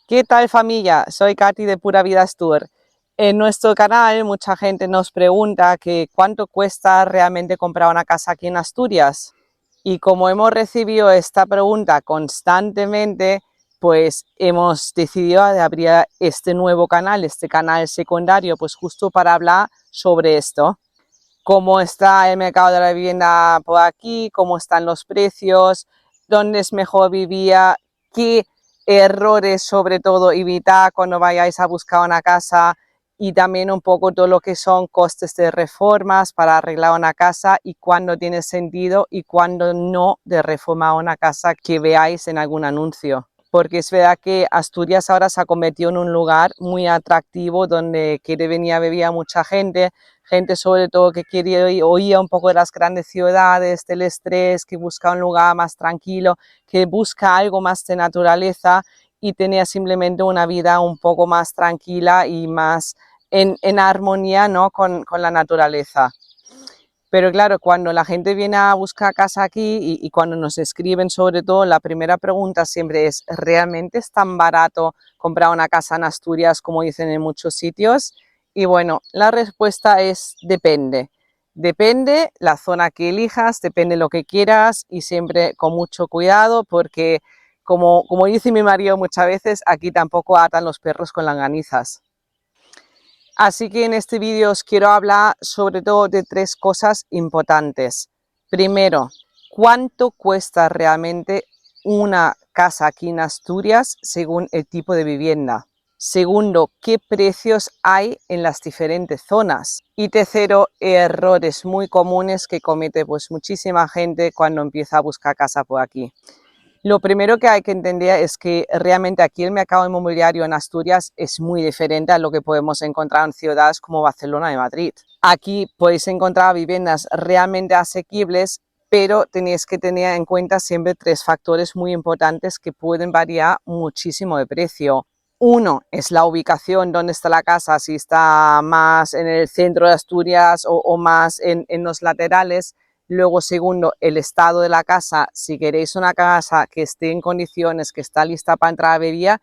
¿Qué tal familia? Soy Katy de Pura Vida Tour. En nuestro canal mucha gente nos pregunta que cuánto cuesta realmente comprar una casa aquí en Asturias. Y como hemos recibido esta pregunta constantemente, pues hemos decidido abrir este nuevo canal, este canal secundario, pues justo para hablar sobre esto. Cómo está el mercado de la vivienda por aquí, cómo están los precios, dónde es mejor vivir, qué errores sobre todo evitar cuando vayáis a buscar una casa y también un poco todo lo que son costes de reformas para arreglar una casa y cuándo tiene sentido y cuándo no de reformar una casa que veáis en algún anuncio. Porque es verdad que Asturias ahora se ha convertido en un lugar muy atractivo donde quiere venir a vivir a mucha gente sobre todo que quiere oír un poco de las grandes ciudades, del estrés, que busca un lugar más tranquilo, que busca algo más de naturaleza y tener simplemente una vida un poco más tranquila y más en armonía, ¿no? con la naturaleza. Pero claro, cuando la gente viene a buscar casa aquí y cuando nos escriben sobre todo, la primera pregunta siempre es, ¿realmente es tan barato comprar una casa en Asturias como dicen en muchos sitios? Y bueno, la respuesta es depende. Depende la zona que elijas, depende lo que quieras y siempre con mucho cuidado porque como dice mi marido muchas veces, aquí tampoco atan los perros con longanizas. Así que en este vídeo os quiero hablar sobre todo de tres cosas importantes. Primero, ¿cuánto cuesta realmente una casa aquí en Asturias según el tipo de vivienda? Segundo, ¿qué precios hay en las diferentes zonas? Y tercero, errores muy comunes que comete pues muchísima gente cuando empieza a buscar casa por aquí. Lo primero que hay que entender es que realmente aquí el mercado inmobiliario en Asturias es muy diferente a lo que podemos encontrar en ciudades como Barcelona y Madrid. Aquí podéis encontrar viviendas realmente asequibles, pero tenéis que tener en cuenta siempre tres factores muy importantes que pueden variar muchísimo de precio. Uno es la ubicación, dónde está la casa, si está más en el centro de Asturias o más en los laterales. Luego, segundo, el estado de la casa. Si queréis una casa que esté en condiciones, que está lista para entrar a vivir,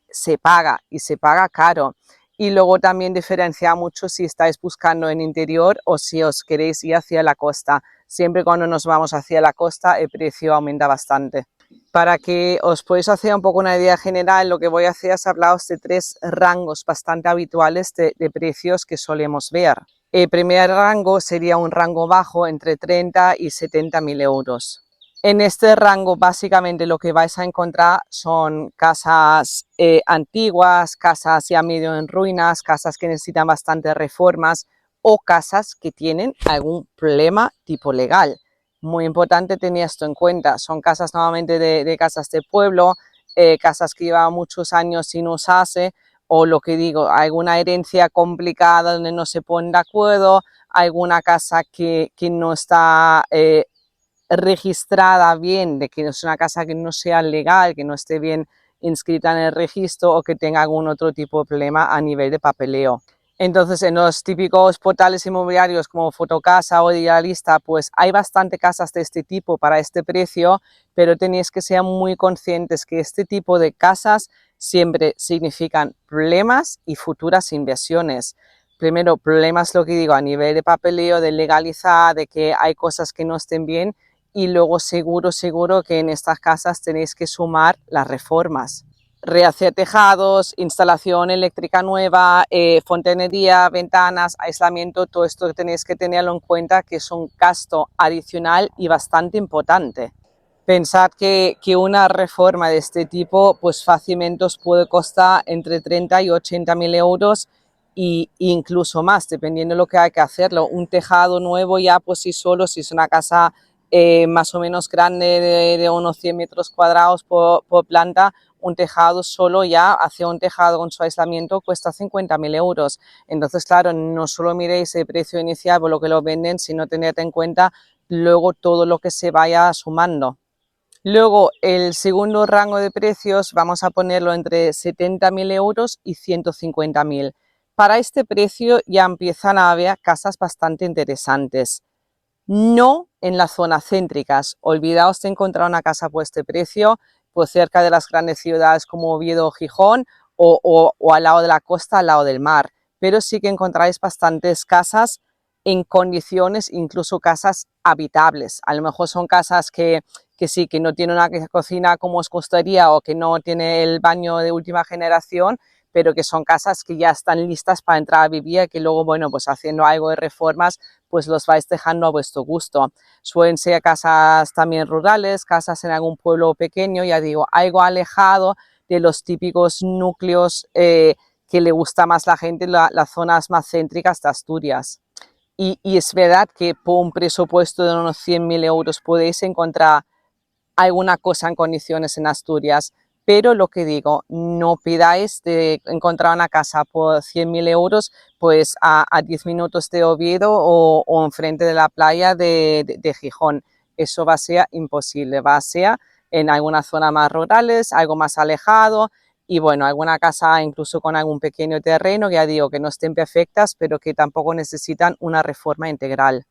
se paga y se paga caro. Y luego también diferencia mucho si estáis buscando en interior o si os queréis ir hacia la costa. Siempre cuando nos vamos hacia la costa el precio aumenta bastante. Para que os podáis hacer un poco una idea general, lo que voy a hacer es hablaros de tres rangos bastante habituales de precios que solemos ver. El primer rango sería un rango bajo entre 30 y 70.000 euros. En este rango básicamente lo que vais a encontrar son casas antiguas, casas ya medio en ruinas, casas que necesitan bastantes reformas o casas que tienen algún problema tipo legal. Muy importante tener esto en cuenta, son casas normalmente de casas de pueblo, casas que llevan muchos años sin usarse, o lo que digo, alguna herencia complicada donde no se ponen de acuerdo, alguna casa que no está registrada bien, de que es una casa que no sea legal, que no esté bien inscrita en el registro o que tenga algún otro tipo de problema a nivel de papeleo. Entonces, en los típicos portales inmobiliarios como Fotocasa o Idealista, pues hay bastante casas de este tipo para este precio, pero tenéis que ser muy conscientes que este tipo de casas siempre significan problemas y futuras inversiones. Primero, problemas, lo que digo, a nivel de papeleo, de legalizar, de que hay cosas que no estén bien, y luego seguro que en estas casas tenéis que sumar las reformas. Rehacer tejados, instalación eléctrica nueva, fontanería, ventanas, aislamiento, todo esto tenéis que tenerlo en cuenta que es un gasto adicional y bastante importante. Pensad que una reforma de este tipo pues fácilmente os puede costar entre 30 y 80.000 euros e incluso más, dependiendo de lo que hay que hacerlo. Un tejado nuevo ya pues sí solo, si es una casa más o menos grande de unos 100 metros cuadrados por planta, un tejado solo ya, hacia un tejado con su aislamiento cuesta 50.000 euros. Entonces, claro, no solo miréis el precio inicial por lo que lo venden, sino tened en cuenta luego todo lo que se vaya sumando. Luego, el segundo rango de precios vamos a ponerlo entre 70.000 euros y 150.000. Para este precio ya empiezan a haber casas bastante interesantes. No en las zonas céntricas, olvidaos de encontrar una casa por este precio, pues cerca de las grandes ciudades como Oviedo o Gijón, o al lado de la costa, al lado del mar. Pero sí que encontráis bastantes casas en condiciones, incluso casas habitables. A lo mejor son casas que sí, que no tiene una cocina como os gustaría o que no tiene el baño de última generación, pero que son casas que ya están listas para entrar a vivir y que luego, bueno, pues haciendo algo de reformas, pues los vais dejando a vuestro gusto. Suelen ser casas también rurales, casas en algún pueblo pequeño, ya digo, algo alejado de los típicos núcleos que le gusta más la gente, las zonas más céntricas de Asturias. Y es verdad que por un presupuesto de unos 100.000 euros podéis encontrar alguna cosa en condiciones en Asturias, pero lo que digo, no pidáis de encontrar una casa por 100.000 euros pues a 10 minutos de Oviedo o enfrente de la playa de Gijón. Eso va a ser imposible, va a ser en algunas zonas más rurales, algo más alejado y bueno, alguna casa incluso con algún pequeño terreno, ya digo, que no estén perfectas, pero que tampoco necesitan una reforma integral.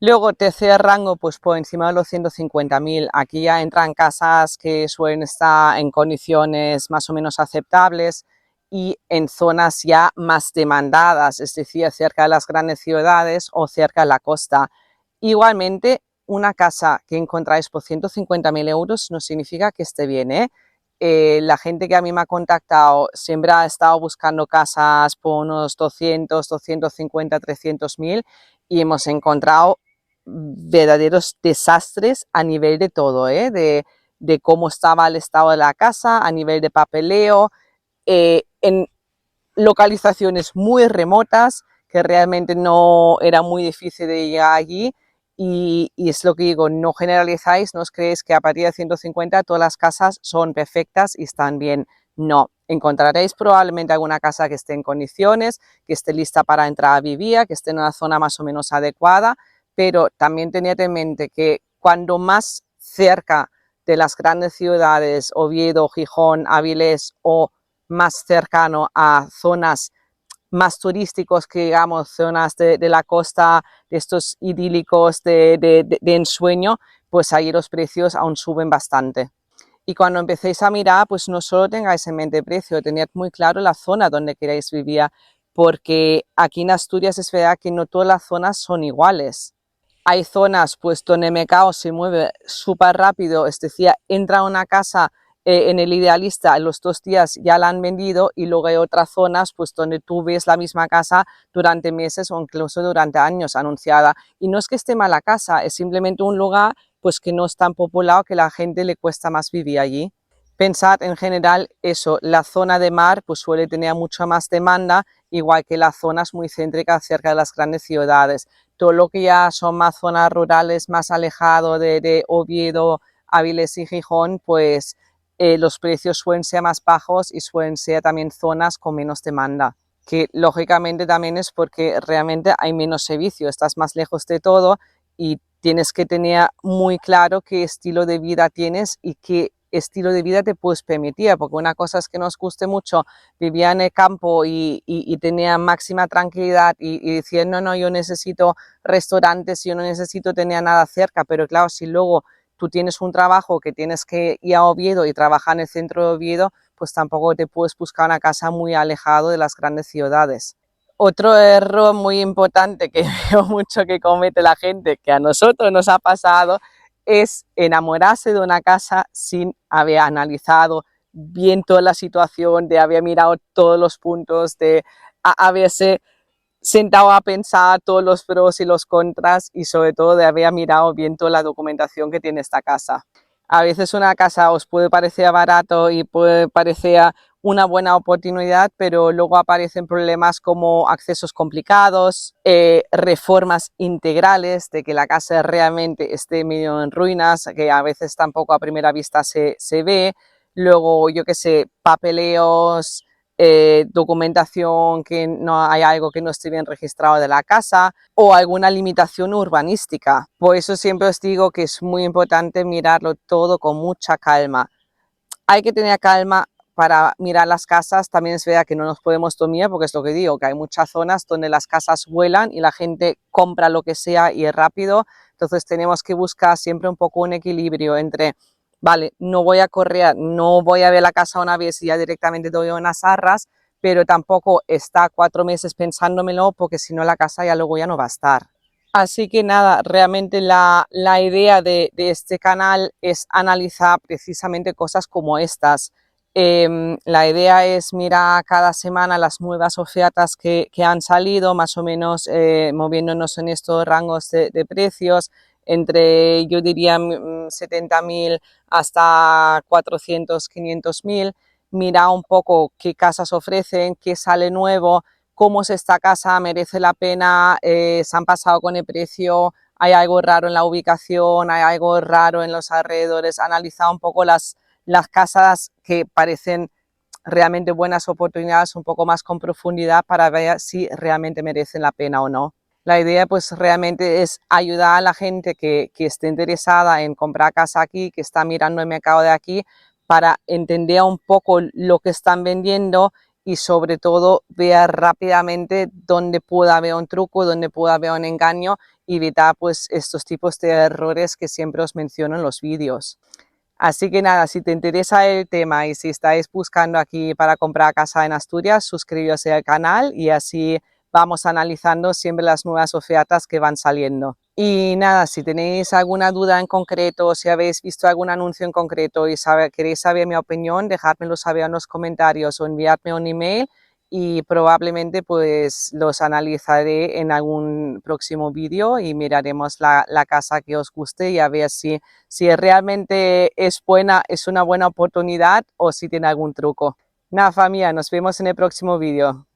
Luego, tercer rango, pues por encima de los 150.000. Aquí ya entran casas que suelen estar en condiciones más o menos aceptables y en zonas ya más demandadas, es decir, cerca de las grandes ciudades o cerca de la costa. Igualmente, una casa que encontráis por 150.000 euros no significa que esté bien, ¿eh? La gente que a mí me ha contactado siempre ha estado buscando casas por unos 200, 250, 300.000 y hemos encontrado verdaderos desastres a nivel de todo, de cómo estaba el estado de la casa, a nivel de papeleo, en localizaciones muy remotas que realmente no era muy difícil de llegar allí y es lo que digo, no generalizáis, no os creéis que a partir de 150 todas las casas son perfectas y están bien, no. Encontraréis probablemente alguna casa que esté en condiciones, que esté lista para entrar a vivir, que esté en una zona más o menos adecuada, pero también tened en mente que cuando más cerca de las grandes ciudades, Oviedo, Gijón, Avilés o más cercano a zonas más turísticos que digamos zonas de la costa, de estos idílicos de ensueño, pues ahí los precios aún suben bastante. Y cuando empecéis a mirar, pues no solo tengáis en mente el precio, tened muy claro la zona donde queréis vivir, porque aquí en Asturias es verdad que no todas las zonas son iguales. Hay zonas pues donde el mercado se mueve súper rápido, es decir, entra a una casa en el Idealista, en los 2 días ya la han vendido y luego hay otras zonas pues donde tú ves la misma casa durante meses o incluso durante años anunciada. Y no es que esté mala casa, es simplemente un lugar pues que no es tan popular, que a la gente le cuesta más vivir allí. Pensad en general eso, la zona de mar pues suele tener mucha más demanda, igual que las zonas muy céntricas cerca de las grandes ciudades. Todo lo que ya son más zonas rurales, más alejado de Oviedo, Avilés y Gijón, pues los precios suelen ser más bajos y suelen ser también zonas con menos demanda, que lógicamente también es porque realmente hay menos servicio, estás más lejos de todo y tienes que tener muy claro qué estilo de vida tienes y qué estilo de vida te puedes permitir, porque una cosa es que nos guste mucho vivir en el campo y tener máxima tranquilidad y decir, no, no, yo necesito restaurantes, yo no necesito tener nada cerca, pero claro, si luego tú tienes un trabajo que tienes que ir a Oviedo y trabajar en el centro de Oviedo, pues tampoco te puedes buscar una casa muy alejado de las grandes ciudades. Otro error muy importante que veo mucho que comete la gente, que a nosotros nos ha pasado, es enamorarse de una casa sin haber analizado bien toda la situación, de haber mirado todos los puntos, de haberse sentado a pensar todos los pros y los contras y sobre todo de haber mirado bien toda la documentación que tiene esta casa. A veces una casa os puede parecer barato y puede parecer una buena oportunidad, pero luego aparecen problemas como accesos complicados, reformas integrales, de que la casa realmente esté medio en ruinas, que a veces tampoco a primera vista se ve, luego yo qué sé, papeleos, documentación que no hay algo que no esté bien registrado de la casa o alguna limitación urbanística. Por eso siempre os digo que es muy importante mirarlo todo con mucha calma. Hay que tener calma para mirar las casas, también es verdad que no nos podemos dormir porque es lo que digo, que hay muchas zonas donde las casas vuelan y la gente compra lo que sea y es rápido, entonces tenemos que buscar siempre un poco un equilibrio entre vale, no voy a correr, no voy a ver la casa una vez y ya directamente doy unas arras, pero tampoco está 4 meses pensándomelo porque si no la casa ya luego ya no va a estar. Así que nada, realmente la idea de este canal es analizar precisamente cosas como estas. La idea es mirar cada semana las nuevas ofertas que han salido, más o menos moviéndonos en estos rangos de precios, entre yo diría 70.000 hasta 400, 500.000. Mira un poco qué casas ofrecen, qué sale nuevo, cómo es esta casa, merece la pena, se han pasado con el precio, hay algo raro en la ubicación, hay algo raro en los alrededores, analiza un poco las casas que parecen realmente buenas oportunidades, un poco más con profundidad para ver si realmente merecen la pena o no. La idea pues realmente es ayudar a la gente que esté interesada en comprar casa aquí, que está mirando el mercado de aquí, para entender un poco lo que están vendiendo y sobre todo ver rápidamente dónde puede haber un truco, dónde puede haber un engaño y evitar pues estos tipos de errores que siempre os menciono en los vídeos. Así que nada, si te interesa el tema y si estáis buscando aquí para comprar casa en Asturias, suscribiros al canal y así vamos analizando siempre las nuevas ofertas que van saliendo. Y nada, si tenéis alguna duda en concreto, si habéis visto algún anuncio en concreto y queréis saber mi opinión, dejádmelo saber en los comentarios o enviadme un email y probablemente pues los analizaré en algún próximo vídeo y miraremos la casa que os guste y a ver si realmente es buena, es una buena oportunidad o si tiene algún truco. Nada, familia, nos vemos en el próximo vídeo.